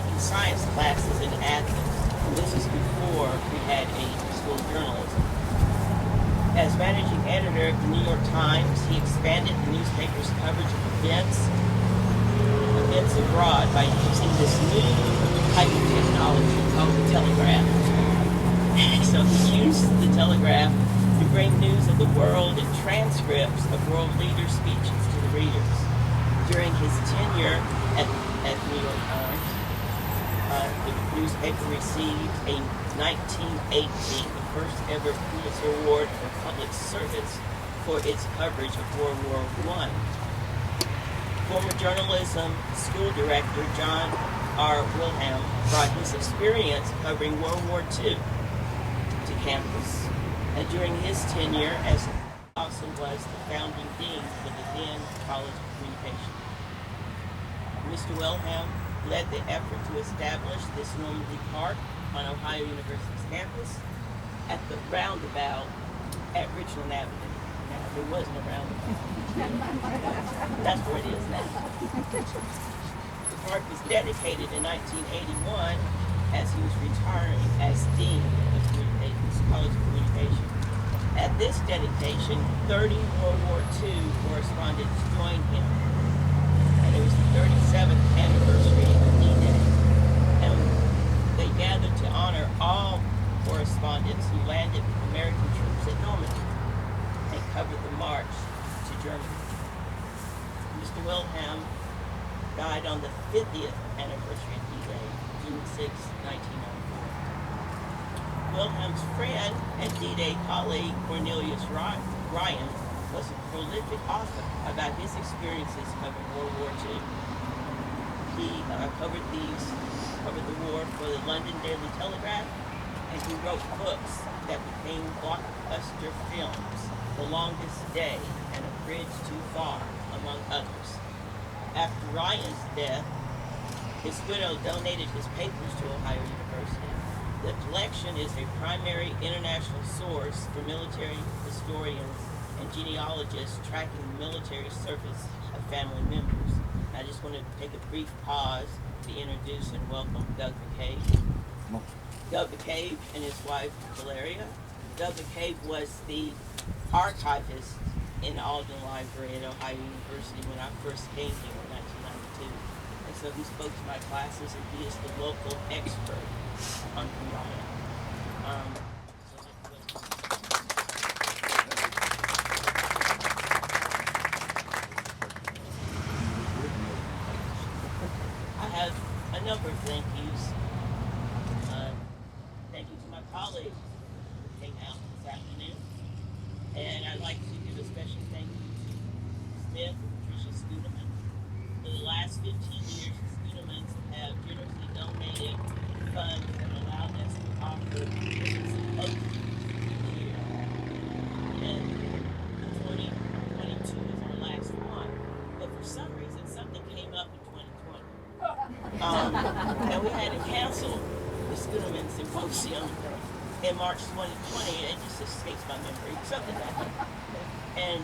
taking science classes in Athens. This is before we had a school of journalism. As managing editor of the New York Times, he expanded the newspaper's coverage of events abroad by using this new type of technology called the telegraph. So he used the telegraph to bring news of the world and transcripts of world leaders' speeches to the readers. During his tenure at the New York Times, the newspaper received a 1918, the first ever Pulitzer Award for public service for its coverage of World War I. Former journalism school director John R. Wilhelm brought his experience covering World War II to campus. And during his tenure, as also was the founding dean for the then College of Communication. Mr. Wilhelm led the effort to establish this Normandy Park on Ohio University's campus at the roundabout at Richland Avenue. Now, there wasn't a roundabout. That's where it is now. The park was dedicated in 1981 as he was retiring as dean of the College of Communication. At this dedication, 30 World War II correspondents joined him. And it was the 37th anniversary of D-Day. And they gathered to honor all correspondents who landed with American troops at Normandy and covered the march to Germany. Mr. Wilhelm died on the 50th anniversary of D-Day, June 6, 1994. Wilhelm's friend and D-Day colleague Cornelius Ryan was a prolific author about his experiences covering World War II. He covered the war for the London Daily Telegraph, and he wrote books that became blockbuster films, The Longest Day and A Bridge Too Far, among others. After Ryan's death, his widow donated his papers to Ohio University. The collection is a primary international source for military historians and genealogists tracking the military service of family members. I just want to take a brief pause to introduce and welcome Doug McCabe. Doug McCabe and his wife, Valeria. Doug McCabe was the archivist in Alden Library at Ohio University when I first came here in 1992. And so he spoke to my classes, and he is the local expert on Cambrian. I have a number of thank yous. Thank you to my colleagues who came out this afternoon. And I'd like to give a special thank you to Smith and Patricia Scudeman. For the last 15 years, the Scudemans have generously donated funds that allowed us to offer supposed year. And 2022 is our last one. But for some reason, something came up in 2020. And we had to cancel the Scudeman Symposium in March 2020. It just escapes my memory. Something happened. And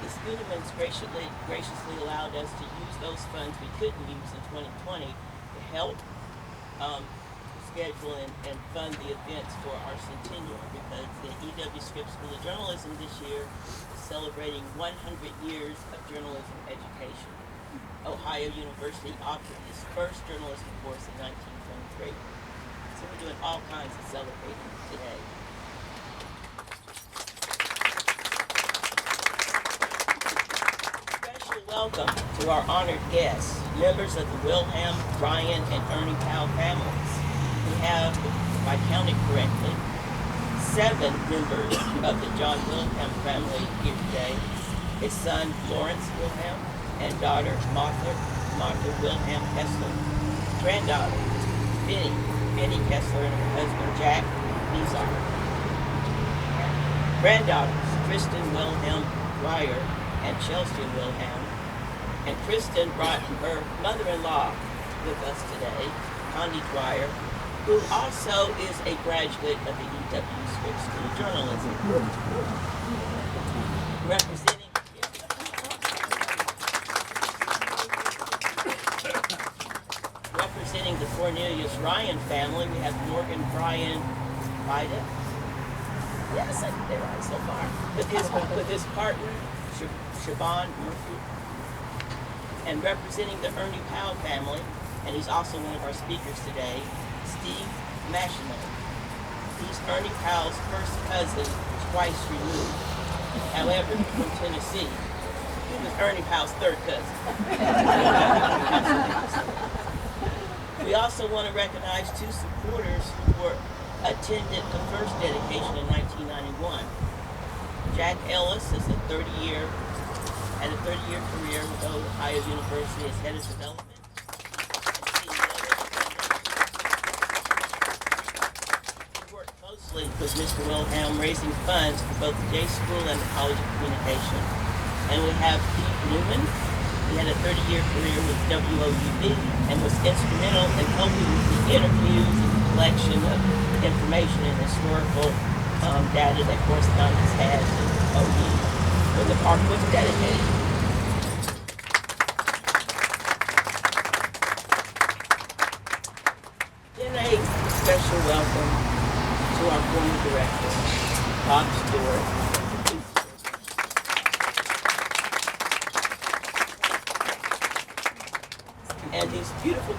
the Scudemans graciously allowed us to use those funds we couldn't use in 2020 to help schedule and fund the events for our centennial, because the E.W. Scripps School of Journalism this year is celebrating 100 years of journalism education. Ohio University offered its first journalism course in 1923. So we're doing all kinds of celebrating today. Special welcome to our honored guests, members of the Wilhelm, Ryan, and Ernie Powell families. We have, if I counted correctly, 7 members of the John Wilhelm family here today. His son, Lawrence Wilhelm, and daughter, Martha Wilhelm Kessler. Granddaughter, Benny Kessler, and her husband, Jack Nizar. Granddaughters, Kristen Wilhelm Dwyer and Chelsea Wilhelm. And Kristen brought her mother-in-law with us today, Connie Dwyer, who also is a graduate of the E.W. Scripps School of Journalism. Representing representing the Cornelius Ryan family, we have Morgan Bryan Vida. Yes, I did it right so far. With his partner, Siobhan Murphy. And representing the Ernie Powell family, and he's also one of our speakers today, Steve Machino. He's Ernie Powell's first cousin, twice removed. However, from Tennessee. He was Ernie Powell's third cousin. We also want to recognize two supporters who attended the first dedication in 1991. Jack Ellis is had a 30-year career with Ohio University as head of development. He worked closely with Mr. Wilhelm raising funds for both the J School and the College of Communication. And we have Pete Newman. He had a 30-year career with WOUB and was instrumental in helping with the interviews and the collection of information and historical data that correspondence has in OU when the park was dedicated. Then a special welcome to our former director, Bob Stewart. And these beautiful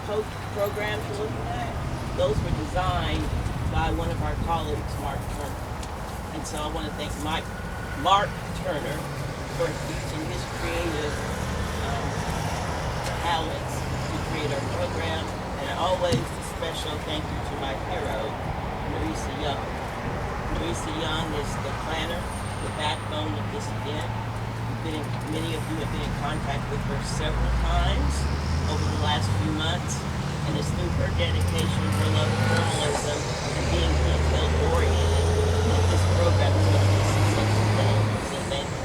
programs you're looking at, those were designed by one of our colleagues, Mark Turner. And so I want to thank Mark Turner for using his creative talents to create our program. And always a special thank you to my hero, Marisa Young. Marisa Young is the planner, the backbone of this event. Many of you have been in contact with her several times over the last few months, and it's through her dedication, her love of journalism, and being detail-oriented that this program is going to be successful today. So thank you.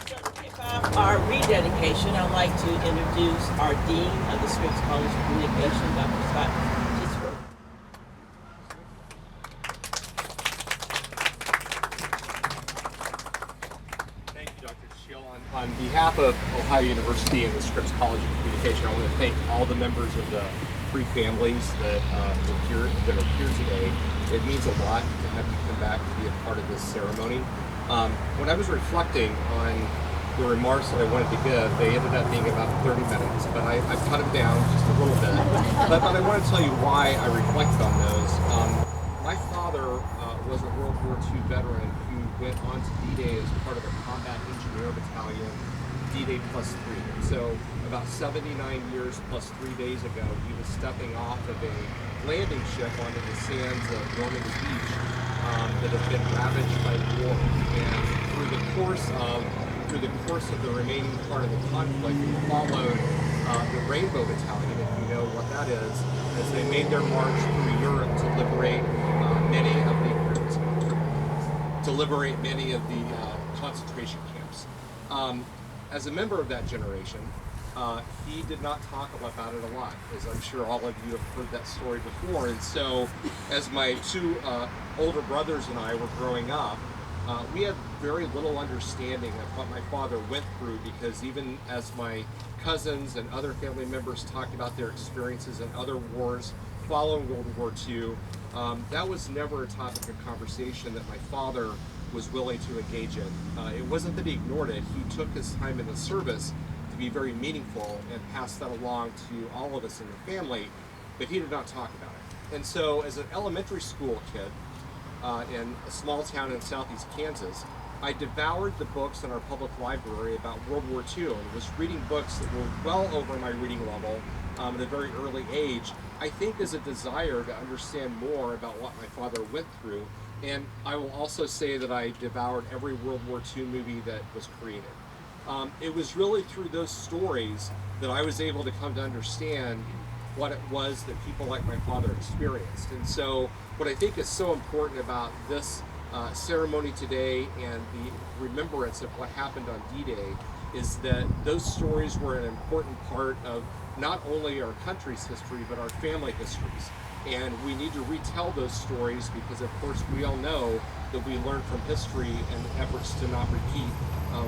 So to kick off our rededication, I'd like to introduce our Dean of the Scripps College of Communication, Dr. Scott Tisworth. On behalf of Ohio University and the Scripps College of Communication, I want to thank all the members of the three families that are here today. It means a lot to have you come back to be a part of this ceremony. When I was reflecting on the remarks that I wanted to give, they ended up being about 30 minutes, but I've cut them down just a little bit. But I want to tell you why I reflected on those. My father was a World War II veteran who went on to D-Day as part of a combat engineer battalion, D-Day +3. So about 79 years plus 3 days ago, he was stepping off of a landing ship onto the sands of Normandy Beach that had been ravaged by war. And through the course of the remaining part of the conflict, he followed the Rainbow Battalion, if you know what that is, as they made their march through Europe to liberate many of the concentration camps. As a member of that generation, he did not talk about it a lot, as I'm sure all of you have heard that story before. And so, as my two older brothers and I were growing up, we had very little understanding of what my father went through, because even as my cousins and other family members talked about their experiences in other wars following World War II, that was never a topic of conversation that my father was willing to engage in. It wasn't that he ignored it. He took his time in the service to be very meaningful and pass that along to all of us in the family, but he did not talk about it. And so as an elementary school kid in a small town in southeast Kansas, I devoured the books in our public library about World War II and was reading books that were well over my reading level at a very early age, I think as a desire to understand more about what my father went through. And I will also say that I devoured every World War II movie that was created. It was really through those stories that I was able to come to understand what it was that people like my father experienced. And so what I think is so important about this ceremony today and the remembrance of what happened on D-Day is that those stories were an important part of not only our country's history, but our family histories. And we need to retell those stories because, of course, we all know that we learn from history and efforts to not repeat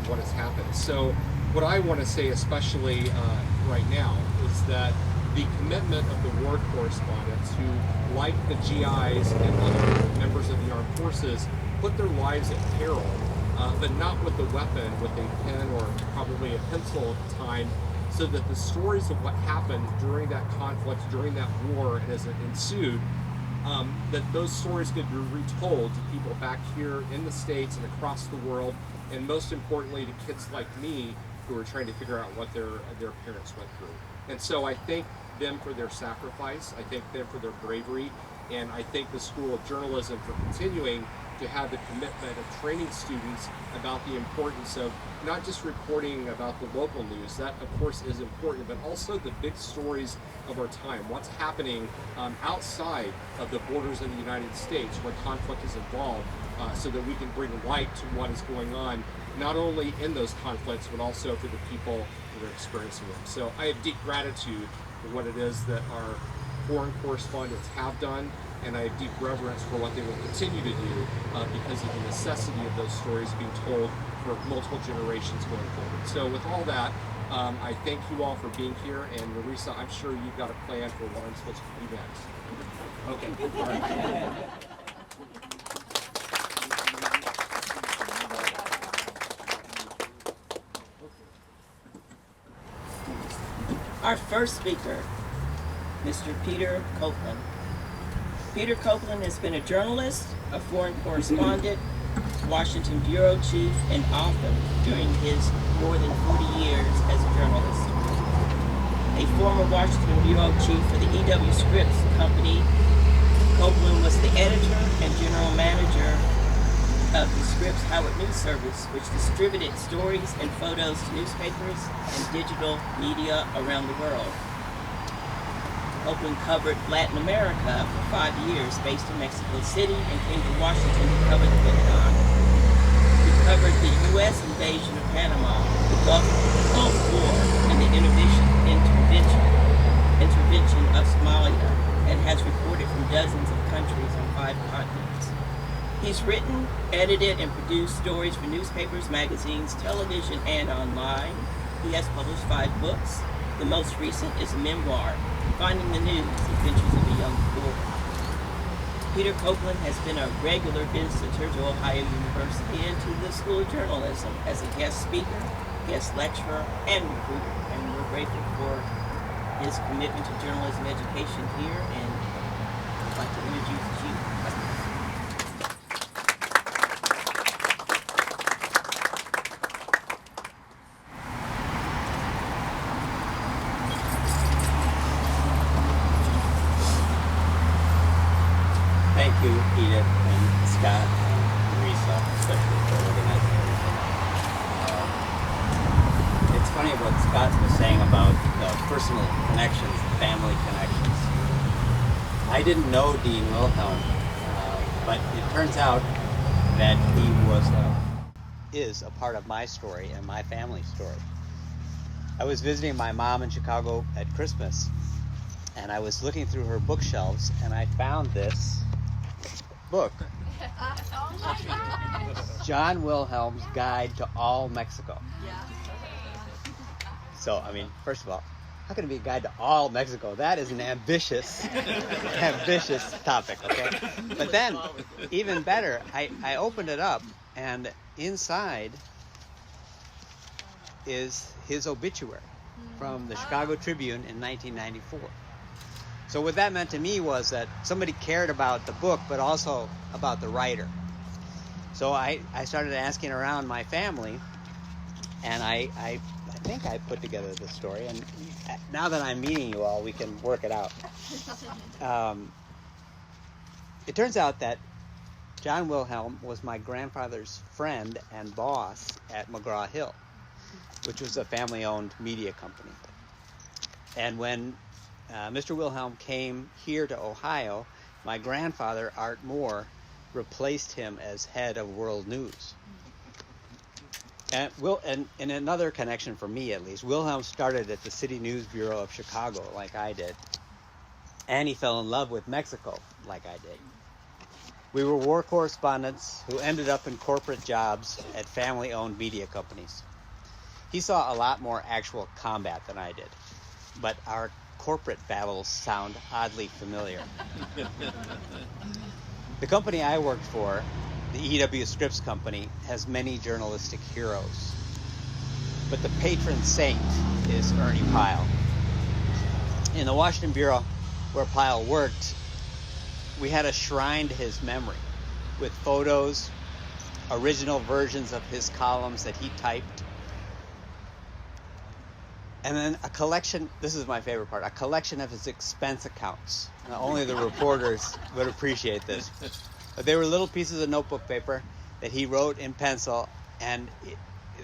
what has happened. So what I want to say, especially right now, is that the commitment of the war correspondents who, like the GIs and other members of the armed forces, put their lives at peril, but not with a weapon, with a pen or probably a pencil at the time, so that the stories of what happened during that conflict, during that war, and as it ensued, that those stories could be retold to people back here in the States and across the world, and most importantly to kids like me who are trying to figure out what their parents went through. And so I thank them for their sacrifice, I thank them for their bravery, and I thank the School of Journalism for continuing to have the commitment of training students about the importance of not just reporting about the local news, that of course is important, but also the big stories of our time, what's happening outside of the borders of the United States where conflict is involved, so that we can bring light to what is going on, not only in those conflicts, but also for the people that are experiencing them. So I have deep gratitude for what it is that our foreign correspondents have done, and I have deep reverence for what they will continue to do because of the necessity of those stories being told for multiple generations going forward. So with all that, I thank you all for being here, and Marisa, I'm sure you've got a plan for what I'm supposed to do next. Okay. All right. Our first speaker, Mr. Peter Copeland. Peter Copeland has been a journalist, a foreign correspondent, Washington bureau chief, and author during his more than 40 years as a journalist. A former Washington bureau chief for the E.W. Scripps Company, Copeland was the editor and general manager of the Scripps Howard News Service, which distributed stories and photos to newspapers and digital media around the world. Copeland covered Latin America for 5 years, based in Mexico City, and came to Washington to cover the Pentagon. He covered the U.S. invasion of Panama, the Gulf War, and the intervention of Somalia, and has reported from dozens of countries on 5 continents. He's written, edited, and produced stories for newspapers, magazines, television, and online. He has published 5 books. The most recent is a memoir, Finding the News, Adventures of a Young Reporter. Peter Copeland has been a regular visitor to Ohio University and to the School of Journalism as a guest speaker, guest lecturer, and recruiter. And we're grateful for his commitment to journalism education here, and I'd like to introduce you. Thank you, Edith and Scott and Marisa, especially for organizing everything. It's funny what Scott was saying about the personal connections, the family connections. I didn't know Dean Wilhelm, but it turns out that he is a part of my story and my family story. I was visiting my mom in Chicago at Christmas, and I was looking through her bookshelves, and I found this book, John Wilhelm's Guide to All Mexico. So, I mean, first of all, how can it be a guide to all Mexico? That is an ambitious topic, okay? But then, even better, I opened it up, and inside is his obituary from the Chicago Tribune in 1994. So what that meant to me was that somebody cared about the book, but also about the writer. So I started asking around my family, and I think I put together this story. And now that I'm meeting you all, we can work it out. It turns out that John Wilhelm was my grandfather's friend and boss at McGraw-Hill, which was a family-owned media company. And when Mr. Wilhelm came here to Ohio, my grandfather, Art Moore, replaced him as head of World News. And in another connection for me, at least, Wilhelm started at the City News Bureau of Chicago, like I did. And he fell in love with Mexico, like I did. We were war correspondents who ended up in corporate jobs at family-owned media companies. He saw a lot more actual combat than I did, but our corporate battles sound oddly familiar. The company I worked for, the EW Scripps Company, has many journalistic heroes, but the patron saint is Ernie Pyle. In the Washington Bureau, where Pyle worked, we had a shrine to his memory with photos, original versions of his columns that he typed, and then a collection, this is my favorite part, a collection of his expense accounts. Now, only the reporters would appreciate this. But they were little pieces of notebook paper that he wrote in pencil, and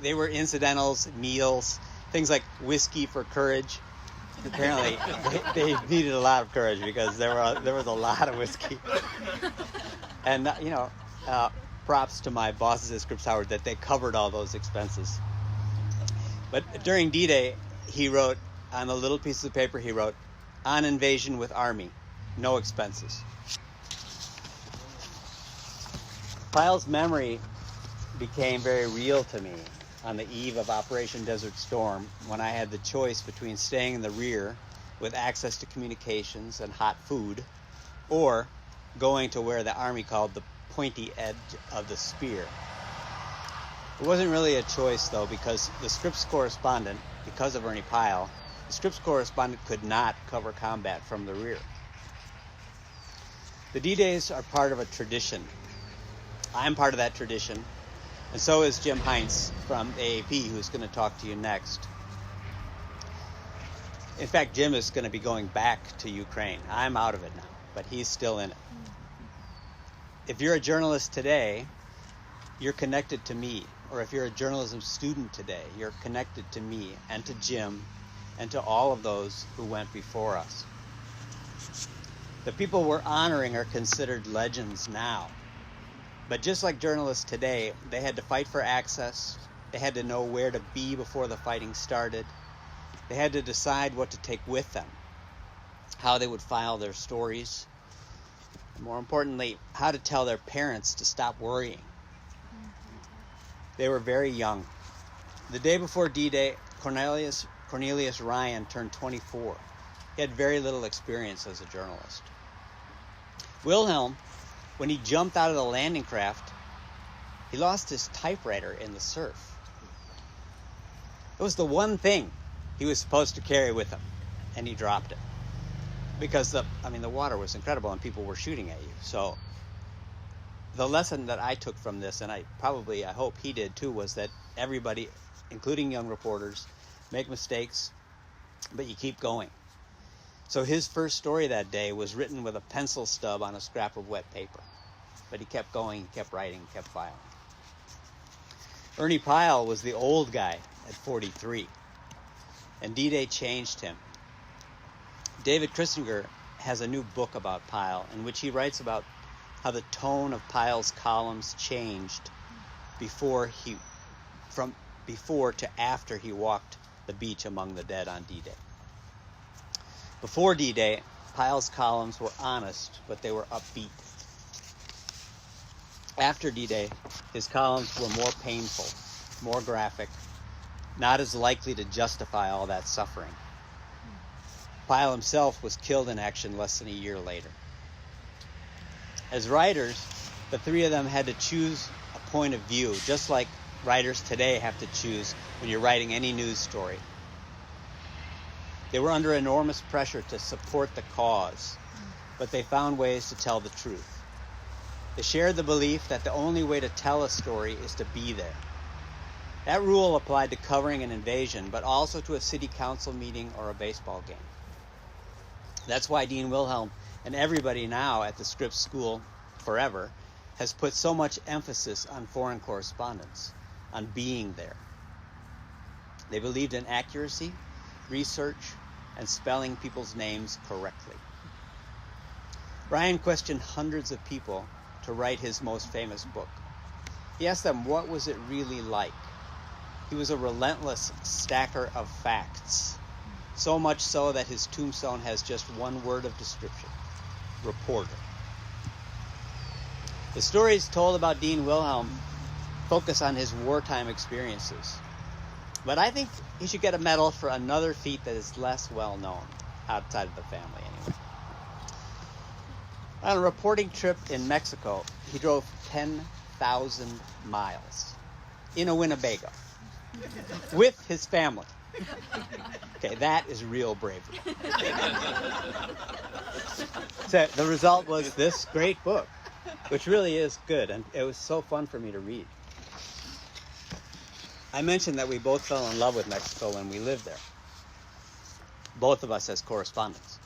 they were incidentals, meals, things like whiskey for courage. Apparently, they needed a lot of courage because there was a lot of whiskey. And, props to my bosses at Scripps Howard that they covered all those expenses. But during D-Day, he wrote, on the little pieces of paper, he wrote, "On invasion with Army, no expenses." Pyle's memory became very real to me on the eve of Operation Desert Storm, when I had the choice between staying in the rear with access to communications and hot food, or going to where the Army called the pointy edge of the spear. It wasn't really a choice, though, because the Scripps correspondent, because of Ernie Pyle, the Scripps correspondent could not cover combat from the rear. The D-Days are part of a tradition. I'm part of that tradition, and so is Jim Heinz from AAP, who's going to talk to you next. In fact, Jim is going to be going back to Ukraine. I'm out of it now, but he's still in it. If you're a journalist today, you're connected to me. Or if you're a journalism student today, you're connected to me and to Jim and to all of those who went before us. The people we're honoring are considered legends now. But just like journalists today, they had to fight for access. They had to know where to be before the fighting started. They had to decide what to take with them, how they would file their stories, and more importantly, how to tell their parents to stop worrying. They were very young. The day before D-Day, Cornelius Ryan turned 24. He had very little experience as a journalist. Wilhelm, when he jumped out of the landing craft, he lost his typewriter in the surf. It was the one thing he was supposed to carry with him, and he dropped it. Because the water was incredible and people were shooting at you. So the lesson that I took from this, and I hope he did too, was that everybody, including young reporters, make mistakes, but you keep going. So his first story that day was written with a pencil stub on a scrap of wet paper. But he kept going, he kept writing, kept filing. Ernie Pyle was the old guy at 43, and D-Day changed him. David Krissinger has a new book about Pyle in which he writes about how the tone of Pyle's columns changed from before to after he walked the beach among the dead on D-Day. Before D-Day, Pyle's columns were honest, but they were upbeat. After D-Day, his columns were more painful, more graphic, not as likely to justify all that suffering. Pyle himself was killed in action less than a year later. As writers, the three of them had to choose a point of view, just like writers today have to choose when you're writing any news story. They were under enormous pressure to support the cause, but they found ways to tell the truth. They shared the belief that the only way to tell a story is to be there. That rule applied to covering an invasion, but also to a city council meeting or a baseball game. That's why Dean Wilhelm and everybody now at the Scripps School forever has put so much emphasis on foreign correspondence, on being there. They believed in accuracy, research, and spelling people's names correctly. Ryan questioned hundreds of people to write his most famous book. He asked them, what was it really like? He was a relentless stacker of facts, so much so that his tombstone has just one word of description: reporter. The stories told about Dean Wilhelm focus on his wartime experiences. But I think he should get a medal for another feat that is less well known outside of the family anyway. On a reporting trip in Mexico, he drove 10,000 miles in a Winnebago with his family. Okay, that is real bravery. So the result was this great book, which really is good, and it was so fun for me to read. I mentioned that we both fell in love with Mexico when we lived there, both of us as correspondents.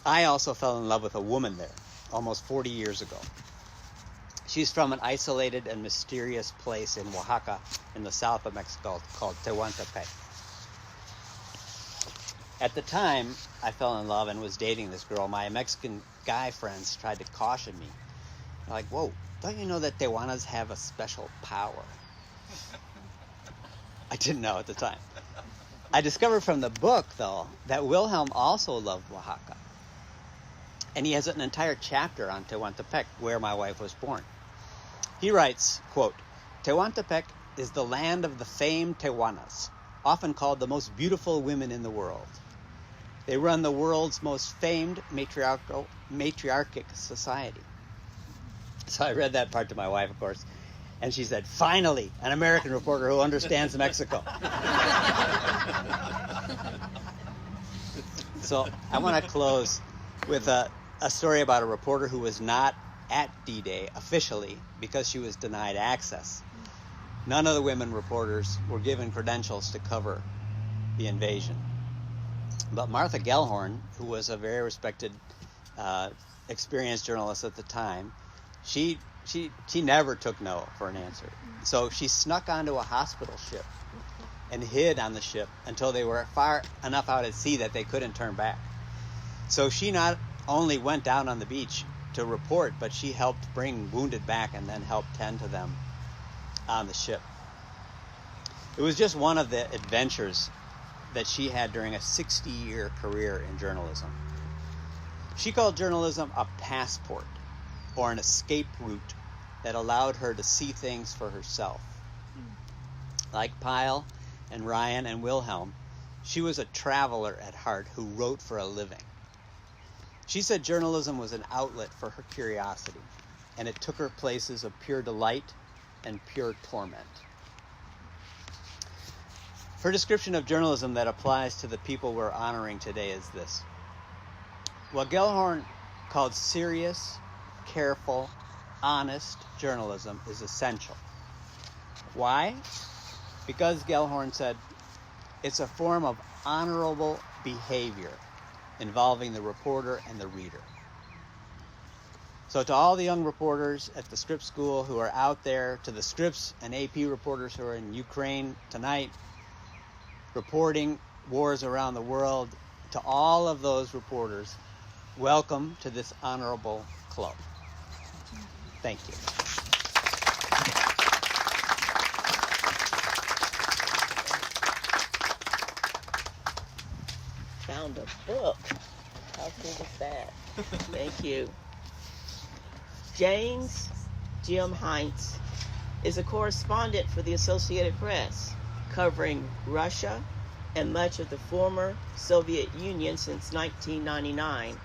I also fell in love with a woman there almost 40 years ago. She's from an isolated and mysterious place in Oaxaca in the south of Mexico called Tehuantepec. At the time I fell in love and was dating this girl, my Mexican guy friends tried to caution me. They're like, whoa, don't you know that Tehuanas have a special power? I didn't know at the time. I discovered from the book, though, that Wilhelm also loved Oaxaca. And he has an entire chapter on Tehuantepec, where my wife was born. He writes, quote, Tehuantepec is the land of the famed Tehuanas, often called the most beautiful women in the world. They run the world's most famed matriarchic society. So I read that part to my wife, of course, and she said, finally, an American reporter who understands Mexico. So I want to close with a story about a reporter who was not at D-Day officially because she was denied access. None of the women reporters were given credentials to cover the invasion. But Martha Gellhorn, who was a very respected, experienced journalist at the time, she never took no for an answer. So she snuck onto a hospital ship and hid on the ship until they were far enough out at sea that they couldn't turn back. So she not only went down on the beach to report, but she helped bring wounded back and then helped tend to them on the ship. It was just one of the adventures that she had during a 60-year career in journalism. She called journalism a passport or an escape route that allowed her to see things for herself. Like Pyle and Ryan and Wilhelm, she was a traveler at heart who wrote for a living. She said journalism was an outlet for her curiosity, and it took her places of pure delight and pure torment. Her description of journalism that applies to the people we're honoring today is this. What Gellhorn called serious, careful, honest journalism is essential. Why? Because Gellhorn said, it's a form of honorable behavior involving the reporter and the reader. So to all the young reporters at the Scripps School who are out there, to the Scripps and AP reporters who are in Ukraine tonight, reporting wars around the world, to all of those reporters, welcome to this honorable club. Thank you. Found a book. How cool is that? Thank you. James Jim Heinz is a correspondent for the Associated Press, covering Russia and much of the former Soviet Union since 1999.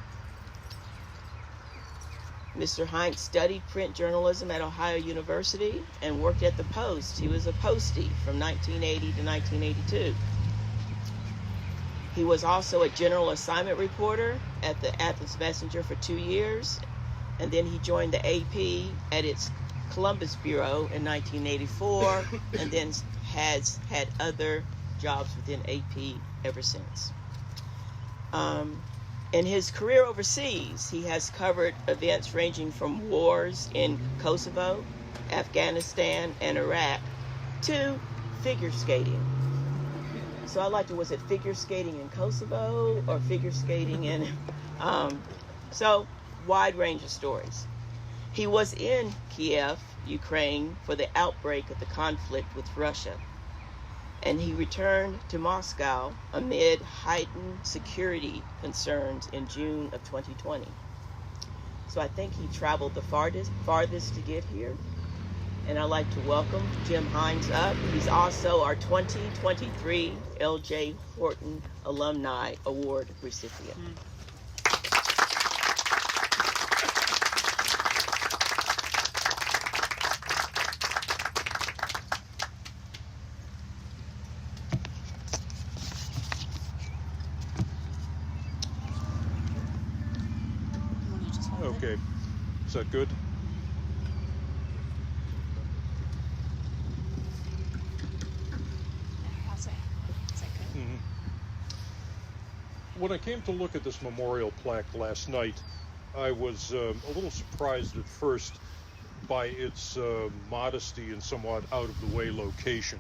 Mr. Heinz studied print journalism at Ohio University and worked at the Post. He was a postie from 1980 to 1982. He was also a general assignment reporter at the Athens Messenger for 2 years, and then he joined the AP at its Columbus Bureau in 1984, and then has had other jobs within AP ever since. In his career overseas, he has covered events ranging from wars in Kosovo, Afghanistan, and Iraq to figure skating. So I liked it. Was it figure skating in Kosovo or figure skating in... So, wide range of stories. He was in Kiev, Ukraine, for the outbreak of the conflict with Russia. And he returned to Moscow amid heightened security concerns in June of 2020. So I think he traveled the farthest to get here. And I'd like to welcome Jim Hines up. He's also our 2023 L.J. Horton Alumni Award recipient. Okay, is that good? How's that? Is that good? When I came to look at this memorial plaque last night, I was a little surprised at first by its modesty and somewhat out of the way location.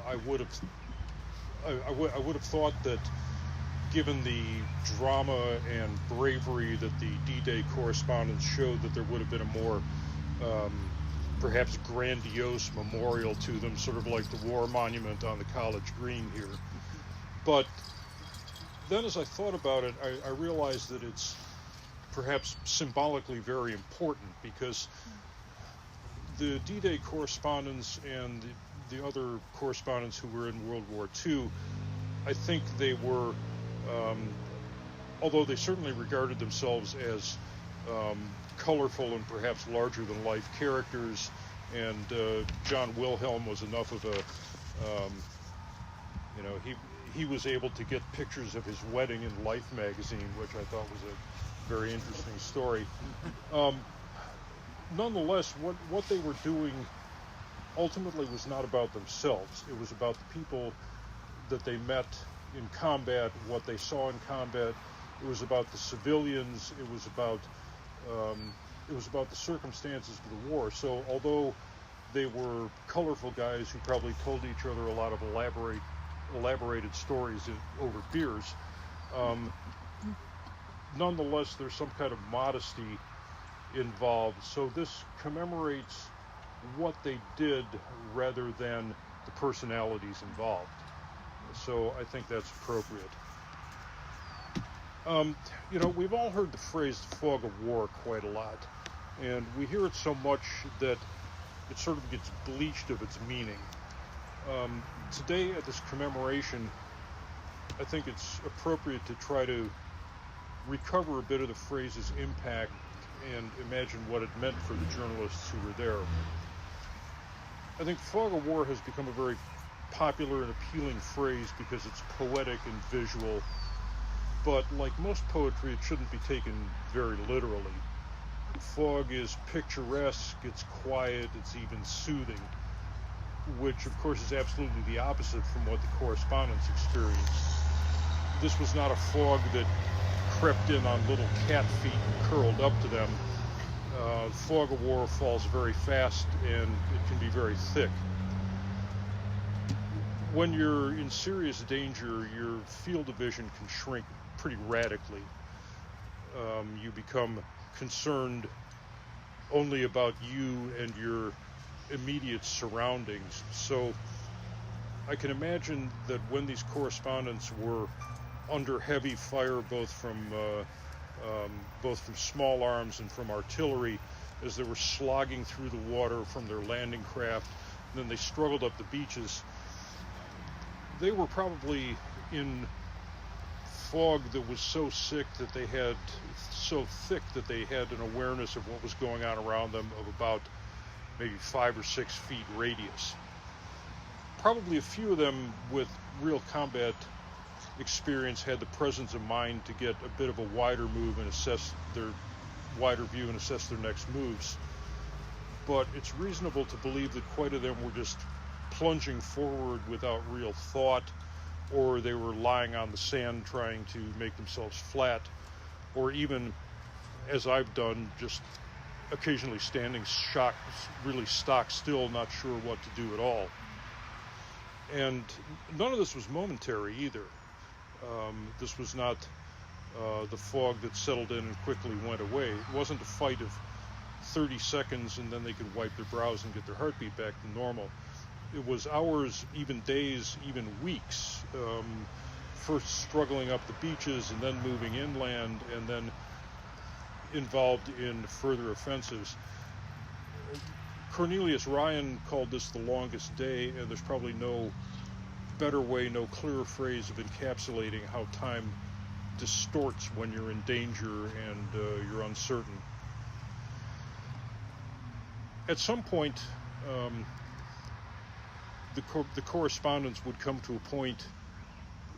I would have thought that, given the drama and bravery that the D-Day correspondence showed, that there would have been a more perhaps grandiose memorial to them, sort of like the war monument on the college green here. But then as I thought about it, I realized that it's perhaps symbolically very important, because the D-Day correspondents and the other correspondents who were in World War II, I think they were, although they certainly regarded themselves as colorful and perhaps larger-than-life characters, and John Wilhelm was enough of a, he was able to get pictures of his wedding in Life magazine, which I thought was a very interesting story. Nonetheless, what they were doing ultimately was not about themselves. It was about the people that they met in combat, what they saw in combat. It was about the civilians. It was about the circumstances of the war. So although they were colorful guys who probably told each other a lot of elaborated stories over beers, nonetheless there's some kind of modesty involved. So this commemorates what they did rather than the personalities involved. So I think that's appropriate. We've all heard the phrase "the fog of war" quite a lot, and we hear it so much that it sort of gets bleached of its meaning. Today at this commemoration, I think it's appropriate to try to recover a bit of the phrase's impact and imagine what it meant for the journalists who were there. I think fog of war has become a very popular and appealing phrase because it's poetic and visual, but like most poetry, it shouldn't be taken very literally. Fog is picturesque, it's quiet, it's even soothing, which of course is absolutely the opposite from what the correspondents experienced. This was not a fog that crept in on little cat feet and curled up to them. Fog of war falls very fast and it can be very thick. When you're in serious danger, your field of vision can shrink pretty radically. You become concerned only about you and your immediate surroundings. So I can imagine that when these correspondents were under heavy fire, both from small arms and from artillery, as they were slogging through the water from their landing craft, and then they struggled up the beaches, they were probably in fog that was so thick that they had an awareness of what was going on around them of about maybe 5 or 6 feet radius. Probably a few of them with real combat experience had the presence of mind to get a bit of a wider view and assess their next moves. But it's reasonable to believe that quite a them were just plunging forward without real thought, or they were lying on the sand trying to make themselves flat, or even, as I've done, just occasionally standing really stock still, not sure what to do at all. And none of this was momentary either. This was not the fog that settled in and quickly went away. It wasn't a fight of 30 seconds and then they could wipe their brows and get their heartbeat back to normal. It was hours, even days, even weeks, first struggling up the beaches and then moving inland and then involved in further offensives. Cornelius Ryan called this the longest day, and there's probably no better way, no clearer phrase of encapsulating how time distorts when you're in danger and you're uncertain. At some point, the correspondents would come to a point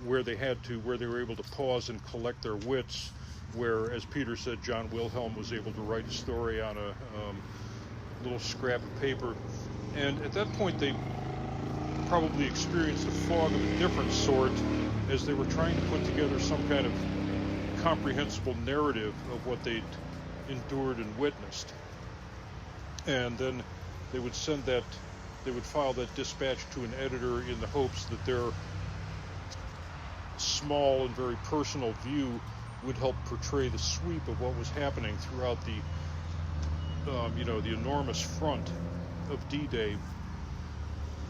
where they were able to pause and collect their wits, where, as Peter said, John Wilhelm was able to write a story on a little scrap of paper. And at that point, they probably experienced a fog of a different sort as they were trying to put together some kind of comprehensible narrative of what they'd endured and witnessed. And then they would file that dispatch to an editor in the hopes that their small and very personal view would help portray the sweep of what was happening throughout the enormous front of D-Day.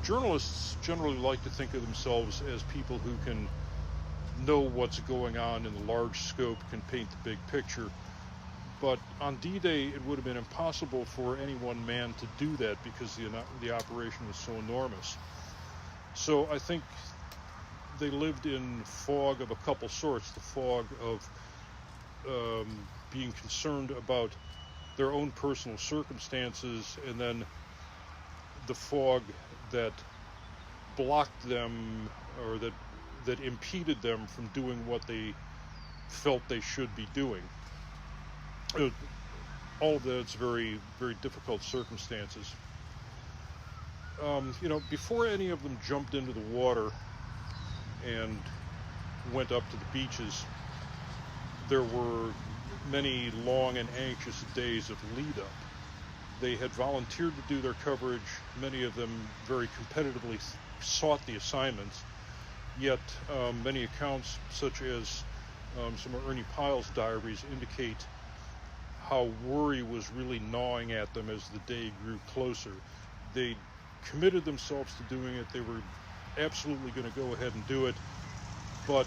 Journalists generally like to think of themselves as people who can know what's going on in the large scope, can paint the big picture. But on D-Day, it would have been impossible for any one man to do that because the operation was so enormous. So I think they lived in fog of a couple sorts. The fog of being concerned about their own personal circumstances, and then the fog that blocked them, or that impeded them from doing what they felt they should be doing. All of that's very, very difficult circumstances. Before any of them jumped into the water and went up to the beaches, there were many long and anxious days of lead up. They had volunteered to do their coverage. Many of them very competitively sought the assignments, yet many accounts, such as some of Ernie Pyle's diaries, indicate how worry was really gnawing at them as the day grew closer. They committed themselves to doing it. They were absolutely going to go ahead and do it, but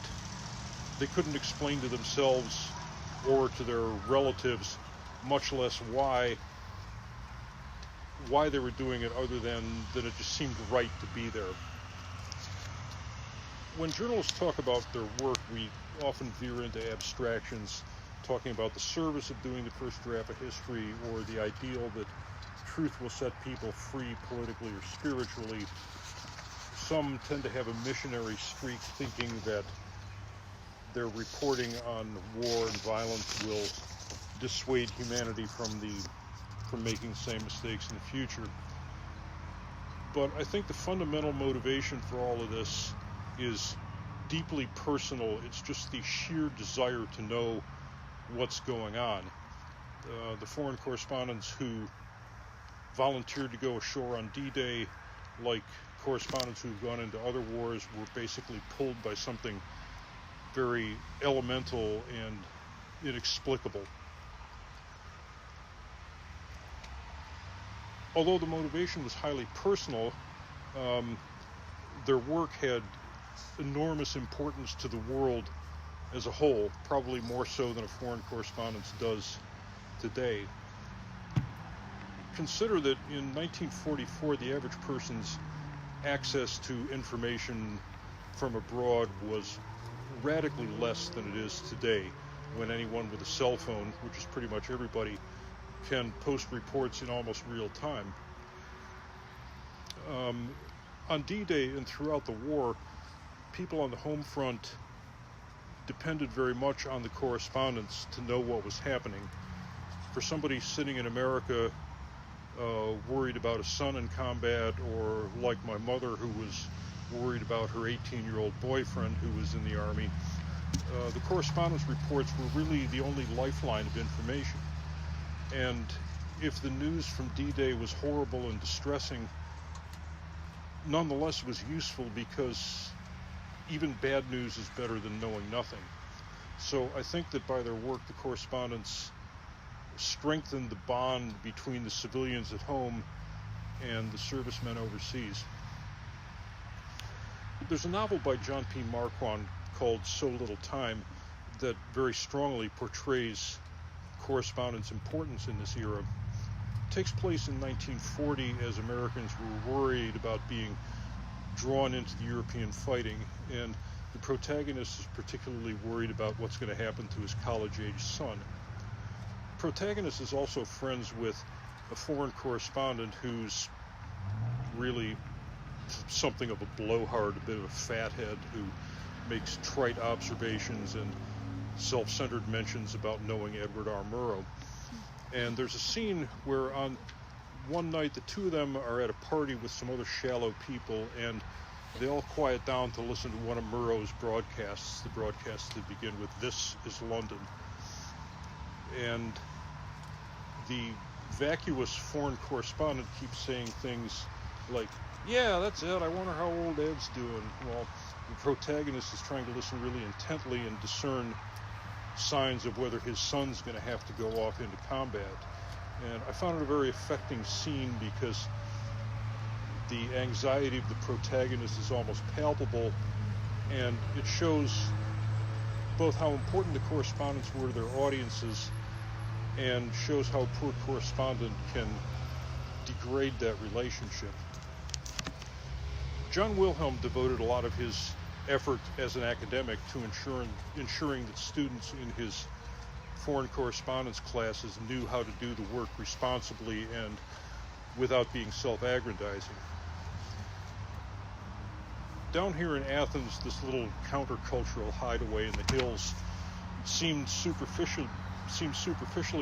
they couldn't explain to themselves or to their relatives, much less why they were doing it, other than that it just seemed right to be there. When journalists talk about their work, we often veer into abstractions, talking about the service of doing the first draft of history, or the ideal that truth will set people free politically or spiritually. Some tend to have a missionary streak, thinking that their reporting on war and violence will dissuade humanity from making the same mistakes in the future. But I think the fundamental motivation for all of this is deeply personal. It's just the sheer desire to know what's going on. The foreign correspondents who volunteered to go ashore on D-Day, like correspondents who've gone into other wars, were basically pulled by something very elemental and inexplicable. Although the motivation was highly personal, their work had enormous importance to the world as a whole, probably more so than a foreign correspondence does today. Consider that in 1944, the average person's access to information from abroad was radically less than it is today, when anyone with a cell phone, which is pretty much everybody, can post reports in almost real time. On D-Day and throughout the war, people on the home front depended very much on the correspondence to know what was happening. For somebody sitting in America worried about a son in combat, or like my mother, who was worried about her 18-year-old boyfriend who was in the Army, the correspondence reports were really the only lifeline of information. And if the news from D-Day was horrible and distressing, nonetheless it was useful, because even bad news is better than knowing nothing. So I think that by their work, the correspondents strengthened the bond between the civilians at home and the servicemen overseas. There's a novel by John P. Marquand called So Little Time that very strongly portrays correspondence' importance in this era. takes place in 1940 as Americans were worried about being drawn into the European fighting, and the protagonist is particularly worried about what's going to happen to his college-age son. The protagonist is also friends with a foreign correspondent who's really something of a blowhard, a bit of a fathead, who makes trite observations and self-centered mentions about knowing Edward R. Murrow. And there's a scene where on one night the two of them are at a party with some other shallow people, and they all quiet down to listen to one of Murrow's broadcasts, the broadcasts that begin with "This is London." And the vacuous foreign correspondent keeps saying things like, "Yeah, that's it, I wonder how old Ed's doing." Well, the protagonist is trying to listen really intently and discern signs of whether his son's going to have to go off into combat. And I found it a very affecting scene because the anxiety of the protagonist is almost palpable, and it shows both how important the correspondents were to their audiences and shows how a poor correspondent can degrade that relationship. John Wilhelm devoted a lot of his effort as an academic to ensuring that students in his foreign correspondence classes knew how to do the work responsibly and without being self-aggrandizing. Down here in Athens, this little countercultural hideaway in the hills seemed superficially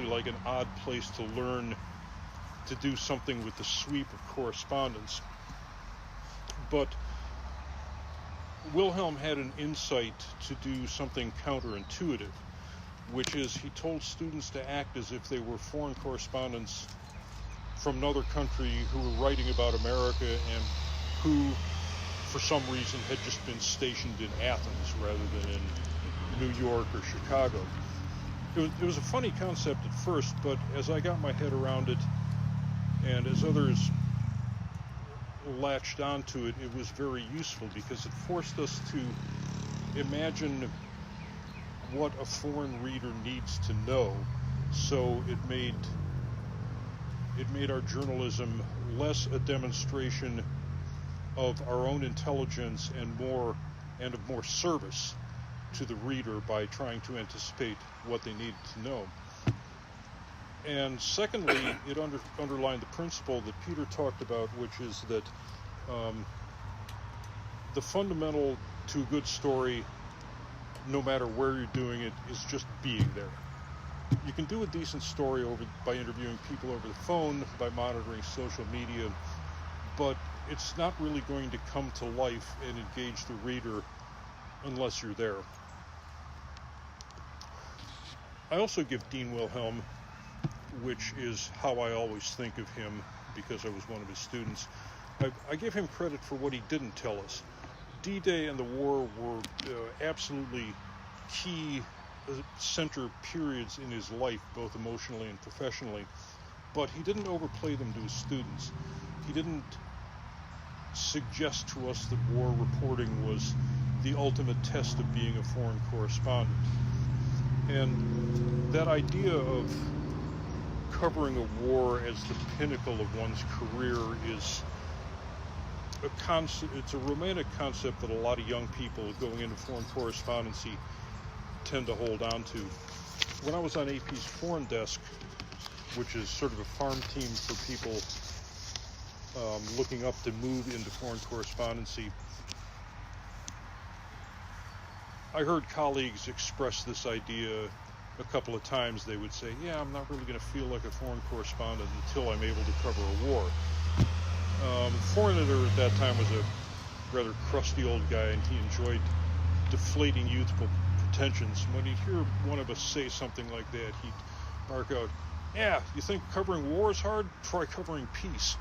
like an odd place to learn to do something with the sweep of correspondence. But Wilhelm had an insight to do something counterintuitive, which is he told students to act as if they were foreign correspondents from another country who were writing about America and who, for some reason, had just been stationed in Athens rather than in New York or Chicago. It was a funny concept at first, but as I got my head around it and as others latched onto it, it was very useful because it forced us to imagine what a foreign reader needs to know. So it made our journalism less a demonstration of our own intelligence and of more service to the reader by trying to anticipate what they needed to know. And secondly, it underlined the principle that Peter talked about, which is that the fundamental to a good story, no matter where you're doing it, is just being there. You can do a decent story by interviewing people over the phone, by monitoring social media, but it's not really going to come to life and engage the reader unless you're there. I also give Dean Wilhelm, which is how I always think of him because I was one of his students, I give him credit for what he didn't tell us. D-Day and the war were absolutely key center periods in his life, both emotionally and professionally, but he didn't overplay them to his students. He didn't suggest to us that war reporting was the ultimate test of being a foreign correspondent. And that idea of covering a war as the pinnacle of one's career is it's a romantic concept that a lot of young people going into foreign correspondency tend to hold on to. When I was on AP's foreign desk, which is sort of a farm team for people looking up to move into foreign correspondency, I heard colleagues express this idea a couple of times. They would say, yeah, I'm not really going to feel like a foreign correspondent until I'm able to cover a war. The foreign editor at that time was a rather crusty old guy, and he enjoyed deflating youthful pretensions. When he'd hear one of us say something like that, he'd bark out, yeah, you think covering war is hard? Try covering peace.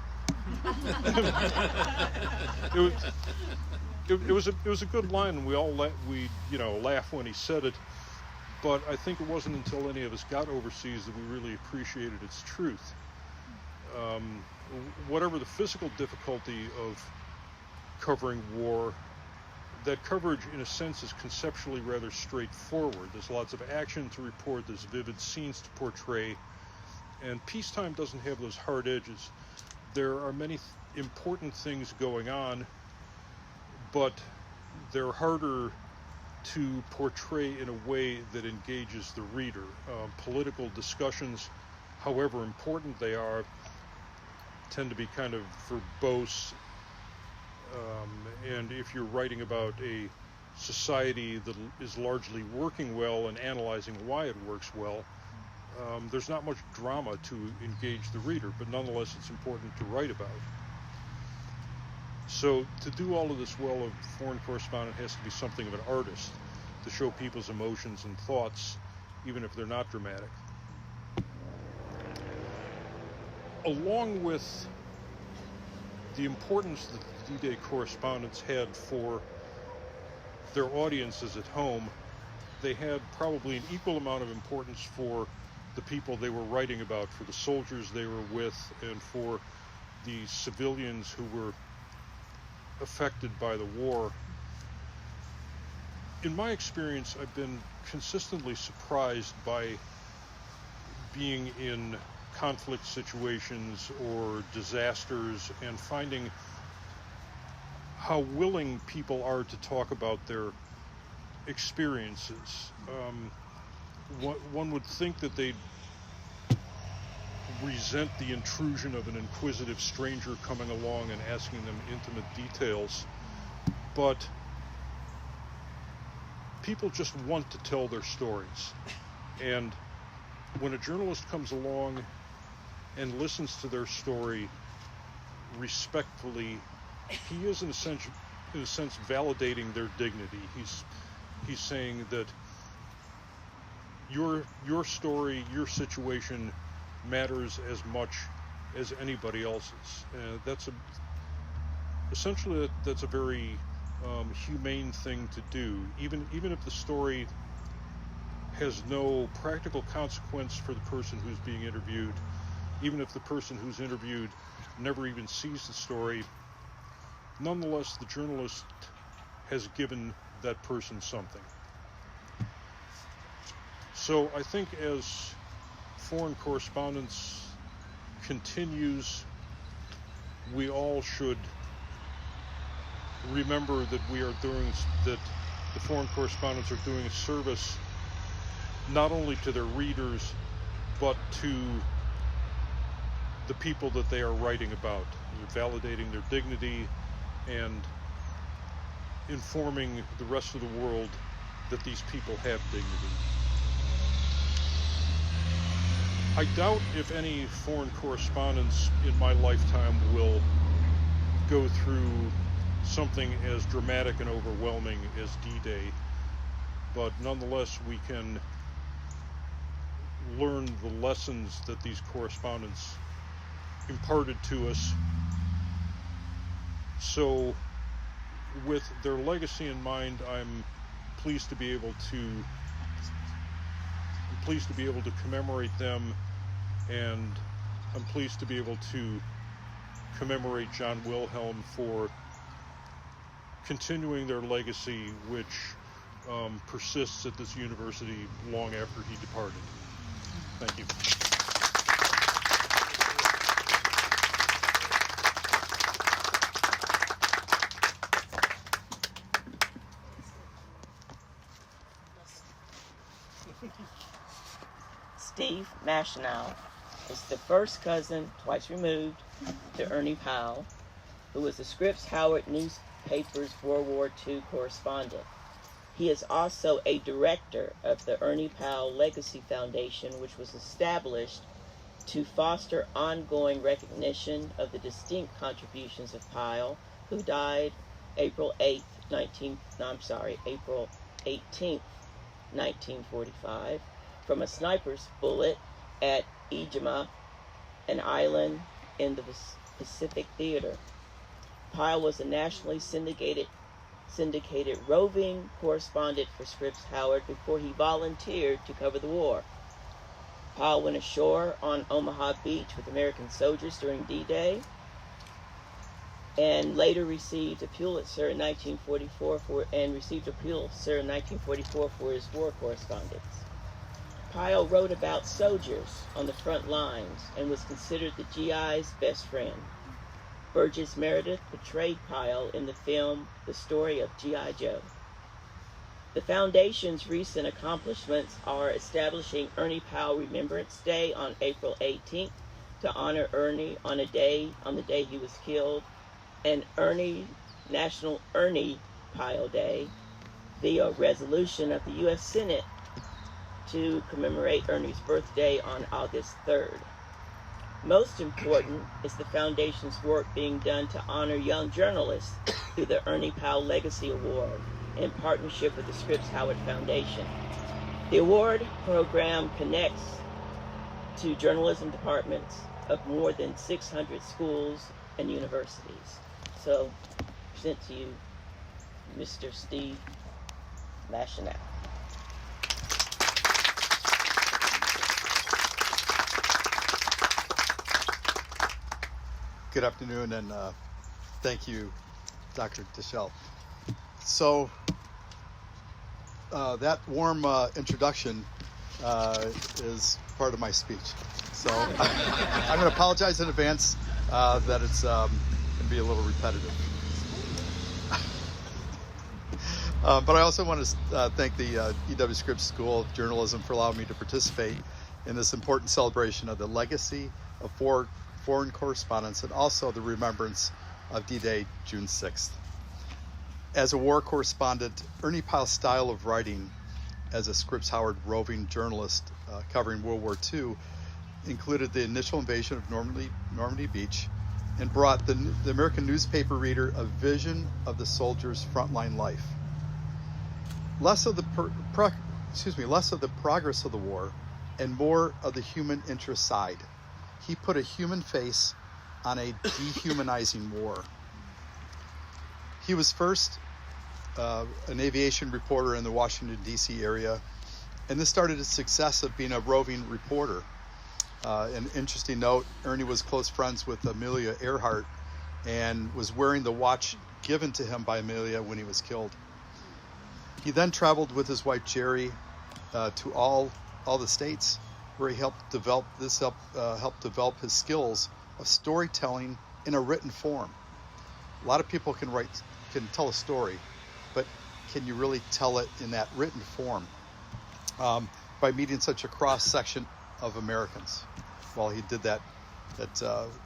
It was a good line, and we all laugh when he said it. But I think it wasn't until any of us got overseas that we really appreciated its truth. Whatever the physical difficulty of covering war, that coverage, in a sense, is conceptually rather straightforward. There's lots of action to report, there's vivid scenes to portray, And peacetime doesn't have those hard edges. There are many important things going on, but they're harder to portray in a way that engages the reader. Political discussions, however important they are, tend to be kind of verbose. And if you're writing about a society that is largely working well and analyzing why it works well, there's not much drama to engage the reader, but nonetheless it's important to write about. So to do all of this well, a foreign correspondent has to be something of an artist, to show people's emotions and thoughts, even if they're not dramatic. Along with the importance that the D-Day correspondents had for their audiences at home, they had probably an equal amount of importance for the people they were writing about, for the soldiers they were with, and for the civilians who were affected by the war. In my experience, I've been consistently surprised by being in conflict situations or disasters and finding how willing people are to talk about their experiences. One would think that they'd resent the intrusion of an inquisitive stranger coming along and asking them intimate details, but people just want to tell their stories. And when a journalist comes along and listens to their story respectfully, he is in a sense validating their dignity. He's saying that your story, your situation matters as much as anybody else's. Essentially that's a very humane thing to do. Even if the story has no practical consequence for the person who's being interviewed, even if the person who's interviewed never even sees the story, nonetheless the journalist has given that person something. So I think as foreign correspondence continues, we all should remember that that the foreign correspondents are doing a service not only to their readers, but to the people that they are writing about. They're validating their dignity and informing the rest of the world that these people have dignity. I doubt if any foreign correspondents in my lifetime will go through something as dramatic and overwhelming as D-Day, but nonetheless we can learn the lessons that these correspondents imparted to us. So with their legacy in mind, I'm pleased to be able to commemorate them, and I'm pleased to be able to commemorate John Wilhelm for continuing their legacy, which persists at this university long after he departed. Thank you. Steve Mashnow is the first cousin, twice removed, to Ernie Powell, who was the Scripps Howard newspaper's World War II correspondent. He is also a director of the Ernie Powell Legacy Foundation, which was established to foster ongoing recognition of the distinct contributions of Powell, who died April 18th, 1945, from a sniper's bullet at Iwo, an island in the Pacific Theater. Powell was a nationally syndicated roving correspondent for Scripps Howard before he volunteered to cover the war. Powell went ashore on Omaha Beach with American soldiers during D-Day and later received a Pulitzer in 1944 for his war correspondence. Pyle wrote about soldiers on the front lines and was considered the GI's best friend. Burgess Meredith portrayed Pyle in the film The Story of G.I. Joe. The Foundation's recent accomplishments are establishing Ernie Pyle Remembrance Day on April 18th to honor Ernie on the day he was killed, and National Ernie Pyle Day via resolution of the U.S. Senate to commemorate Ernie's birthday on August 3rd. Most important is the Foundation's work being done to honor young journalists through the Ernie Pyle Legacy Award in partnership with the Scripps Howard Foundation. The award program connects to journalism departments of more than 600 schools and universities. So, I present to you Mr. Steve Lashanow. Good afternoon, and thank you, Dr. Deschel. So, that warm introduction is part of my speech. So, I'm going to apologize in advance that it's going to be a little repetitive. But I also want to thank the E.W. Scripps School of Journalism for allowing me to participate in this important celebration of the legacy of foreign correspondence and also the remembrance of D-Day, June 6th. As a war correspondent, Ernie Pyle's style of writing as a Scripps Howard roving journalist covering World War II included the initial invasion of Normandy Beach and brought the American newspaper reader a vision of the soldier's frontline life. Less of the progress of the war and more of the human interest side. He put a human face on a dehumanizing war. He was first an aviation reporter in the Washington, D.C. area, and this started his success of being a roving reporter. An interesting note, Ernie was close friends with Amelia Earhart and was wearing the watch given to him by Amelia when he was killed. He then traveled with his wife Jerry to all the states, where he helped develop his skills of storytelling in a written form. A lot of people can tell a story, but can you really tell it in that written form? By meeting such a cross section of Americans while he did that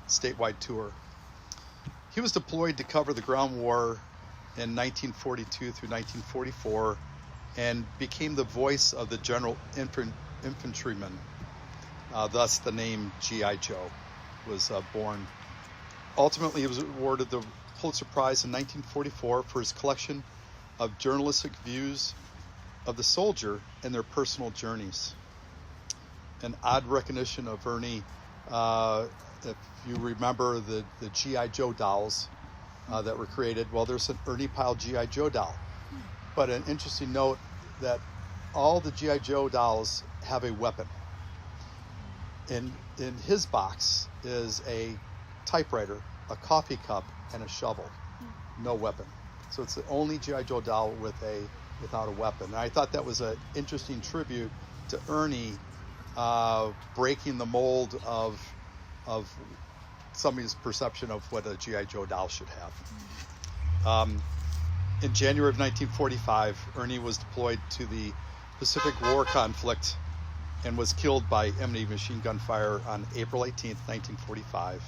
statewide tour. He was deployed to cover the ground war in 1942 through 1944 and became the voice of the general infantryman. Thus the name G.I. Joe was born. Ultimately, he was awarded the Pulitzer Prize in 1944 for his collection of journalistic views of the soldier and their personal journeys. An odd recognition of Ernie, if you remember the G.I. Joe dolls that were created, well, there's an Ernie Pyle G.I. Joe doll. But an interesting note that all the G.I. Joe dolls have a weapon. In his box is a typewriter, a coffee cup, and a shovel. No weapon. So it's the only G.I. Joe doll without a weapon. And I thought that was an interesting tribute to Ernie breaking the mold of somebody's perception of what a G.I. Joe doll should have. In January of 1945, Ernie was deployed to the Pacific War conflict and was killed by enemy machine gun fire on April 18th, 1945.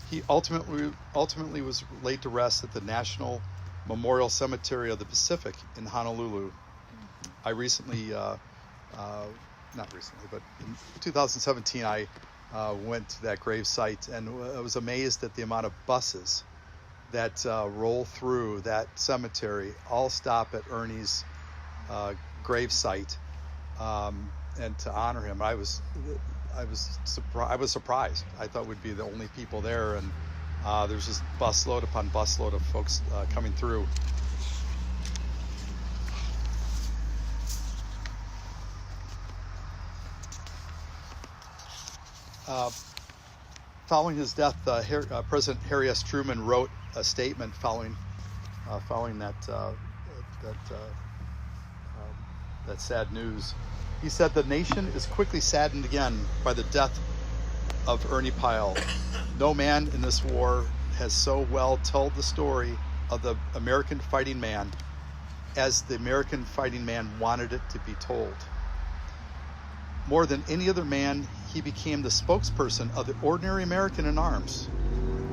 He ultimately was laid to rest at the National Memorial Cemetery of the Pacific in Honolulu. I recently, not recently, but in 2017, I went to that grave site, and I was amazed at the amount of buses that roll through that cemetery, all stop at Ernie's grave site, and to honor him. I was surprised. I thought we'd be the only people there, and there's just busload upon busload of folks coming through. Following his death, President Harry S. Truman wrote a statement following that sad news, He said, "The nation is quickly saddened again by the death of Ernie Pyle. No man in this war has so well told the story of the American fighting man as the American fighting man wanted it to be told. More than any other man, he became the spokesperson of the ordinary American in arms,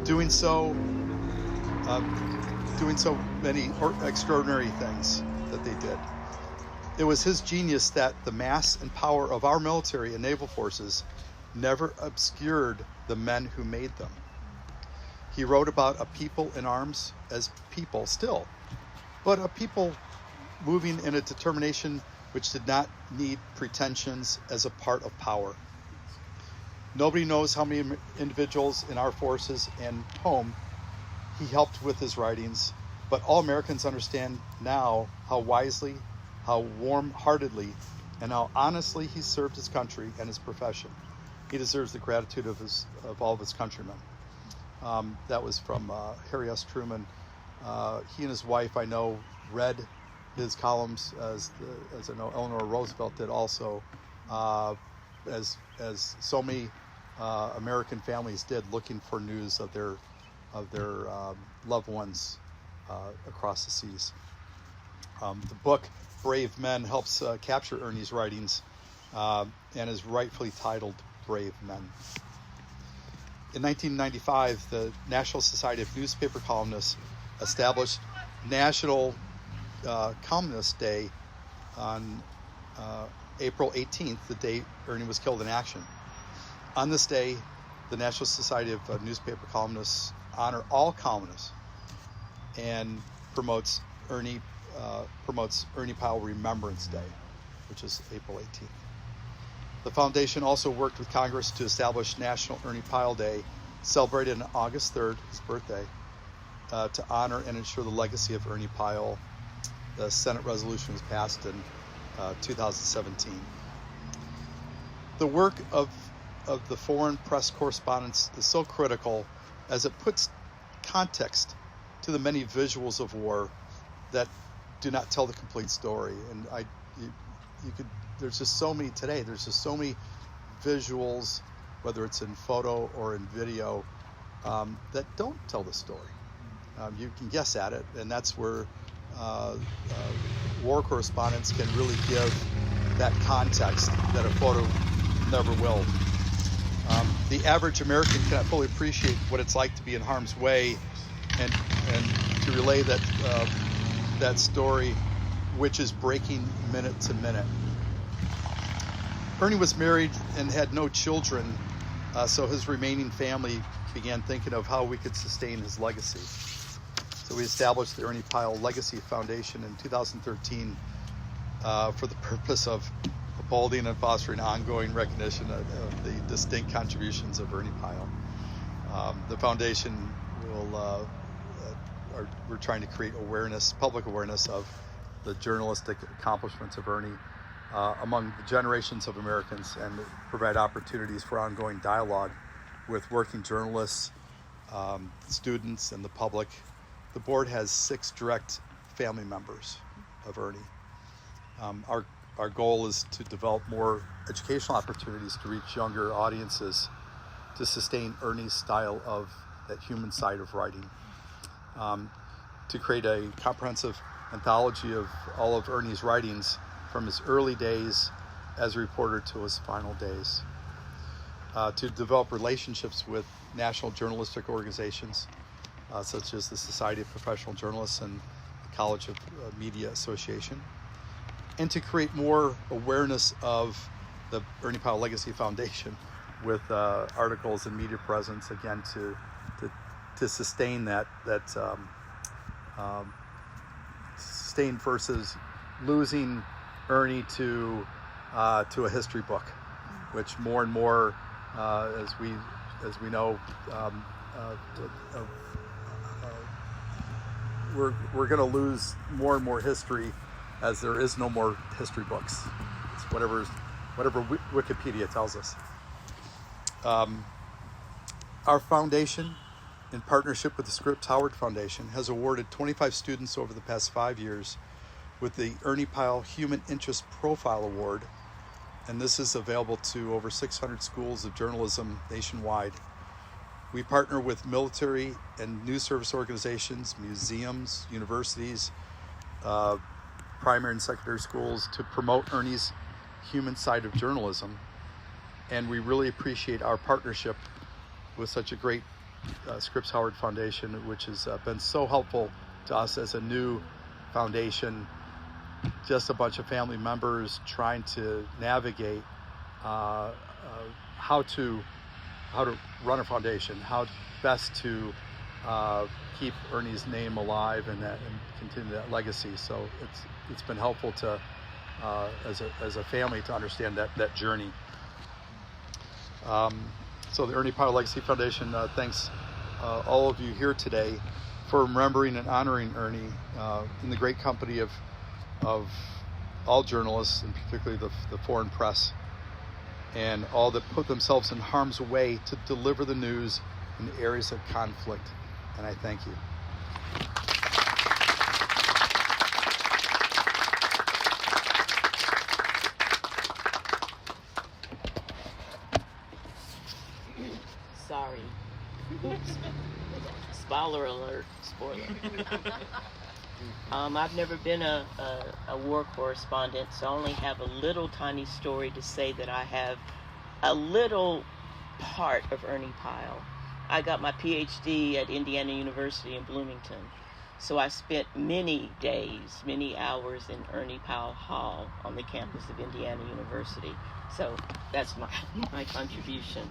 doing so many extraordinary things that they did. It was his genius that the mass and power of our military and naval forces never obscured the men who made them. He wrote about a people in arms as people still, but a people moving in a determination which did not need pretensions as a part of power. Nobody knows how many individuals in our forces and home he helped with his writings, but all Americans understand now how wisely, how warm-heartedly, and how honestly he served his country and his profession. He deserves the gratitude of all of his countrymen." That was from Harry S. Truman. He and his wife, I know, read his columns as I know Eleanor Roosevelt did also, as so many American families did, looking for news of their loved ones across the seas. The book Brave Men helps capture Ernie's writings and is rightfully titled Brave Men. In 1995, the National Society of Newspaper Columnists established National Columnist Day on April 18th, the day Ernie was killed in action. On this day, the National Society of Newspaper Columnists honor all columnists and promotes Ernie Pyle Remembrance Day, which is April 18th. The foundation also worked with Congress to establish National Ernie Pyle Day, celebrated on August 3rd, his birthday, to honor and ensure the legacy of Ernie Pyle. The Senate resolution was passed in 2017. The work of the foreign press correspondents is so critical as it puts context to the many visuals of war that do not tell the complete story. And there's just so many today. There's just so many visuals, whether it's in photo or in video, that don't tell the story. You can guess at it, and that's where war correspondents can really give that context that a photo never will. The average American cannot fully appreciate what it's like to be in harm's way, and to relay that story, which is breaking minute to minute. Ernie was married and had no children, so his remaining family began thinking of how we could sustain his legacy. So we established the Ernie Pyle Legacy Foundation in 2013 for the purpose of upholding and fostering ongoing recognition of the distinct contributions of Ernie Pyle. The foundation we're trying to create public awareness of the journalistic accomplishments of Ernie among the generations of Americans, and provide opportunities for ongoing dialogue with working journalists, students, and the public. The board has 6 direct family members of Ernie. Our goal is to develop more educational opportunities to reach younger audiences, to sustain Ernie's style of that human side of writing, to create a comprehensive anthology of all of Ernie's writings from his early days as a reporter to his final days, to develop relationships with national journalistic organizations such as the Society of Professional Journalists and the College of Media Association, and to create more awareness of the Ernie Pyle Legacy Foundation with articles and media presence, again, to sustain that sustain versus losing Ernie to a history book, which more and more, as we know, we're going to lose more and more history, as there is no more history books. It's whatever Wikipedia tells us. Our foundation, in partnership with the Scripps Howard Foundation, has awarded 25 students over the past 5 years with the Ernie Pyle Human Interest Profile Award and this is available to over 600 schools of journalism nationwide. We partner with military and news service organizations, museums, universities, primary and secondary schools to promote Ernie's human side of journalism. And we really appreciate our partnership with such a great Scripps Howard Foundation, which has been so helpful to us as a new foundation, just a bunch of family members trying to navigate how to run a foundation, how best to keep Ernie's name alive and continue that legacy. So it's been helpful to as a family to understand that journey. So the Ernie Pyle Legacy Foundation thanks all of you here today for remembering and honoring Ernie in the great company of all journalists, and particularly the foreign press, and all that put themselves in harm's way to deliver the news in areas of conflict. And I thank you. Sorry. Oops. Spoiler alert. Spoiler. I've never been a war correspondent, so I only have a little tiny story to say that I have a little part of Ernie Pyle. I got my PhD at Indiana University in Bloomington, so I spent many days, many hours in Ernie Pyle Hall on the campus of Indiana University. So that's my contribution.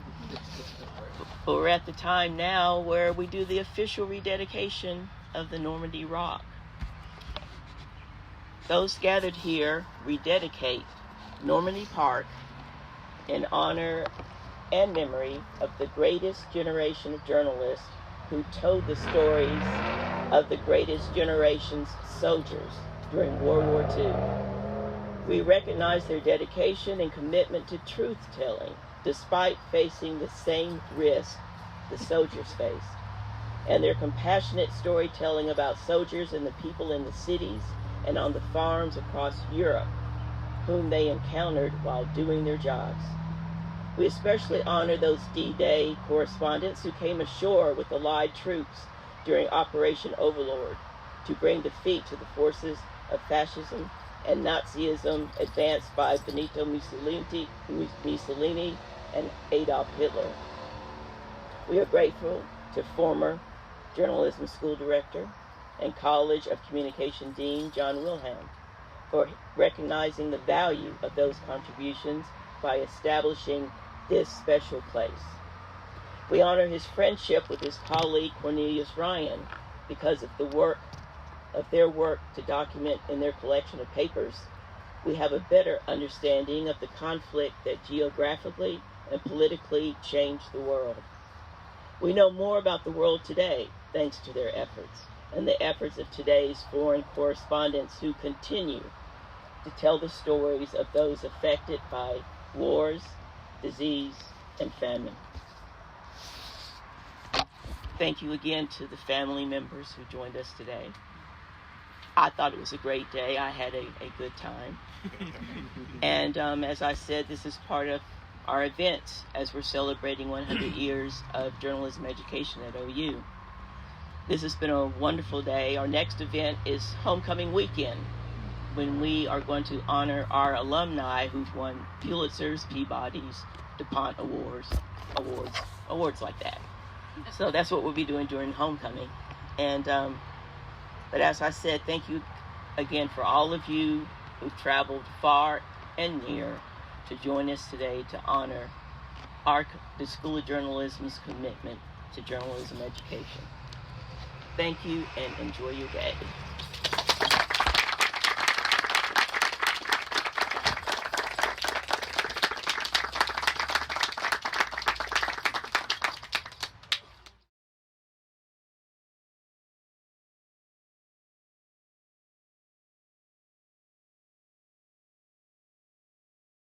But we're at the time now where we do the official rededication of the Normandy Rock. Those gathered here rededicate Normandy Park in honor and memory of the greatest generation of journalists who told the stories of the greatest generation's soldiers during World War II. We recognize their dedication and commitment to truth-telling, despite facing the same risk the soldiers faced, and their compassionate storytelling about soldiers and the people in the cities and on the farms across Europe whom they encountered while doing their jobs. We especially honor those D-Day correspondents who came ashore with Allied troops during Operation Overlord to bring defeat to the forces of fascism and Nazism advanced by Benito Mussolini and Adolf Hitler. We are grateful to former journalism school director and College of Communication Dean John Wilhelm for recognizing the value of those contributions by establishing this special place. We honor his friendship with his colleague Cornelius Ryan because of their work to document in their collection of papers. We have a better understanding of the conflict that geographically and politically changed the world. We know more about the world today thanks to their efforts and the efforts of today's foreign correspondents who continue to tell the stories of those affected by wars, disease, and famine. Thank you again to the family members who joined us today. I thought it was a great day. I had a good time. And as I said, this is part of our event as we're celebrating 100 years of journalism education at OU. This has been a wonderful day. Our next event is Homecoming Weekend, when we are going to honor our alumni who've won Pulitzers, Peabodys, DuPont awards like that. So that's what we'll be doing during Homecoming. And but as I said, thank you again for all of you who've traveled far and near to join us today to honor the School of Journalism's commitment to journalism education. Thank you and enjoy your day.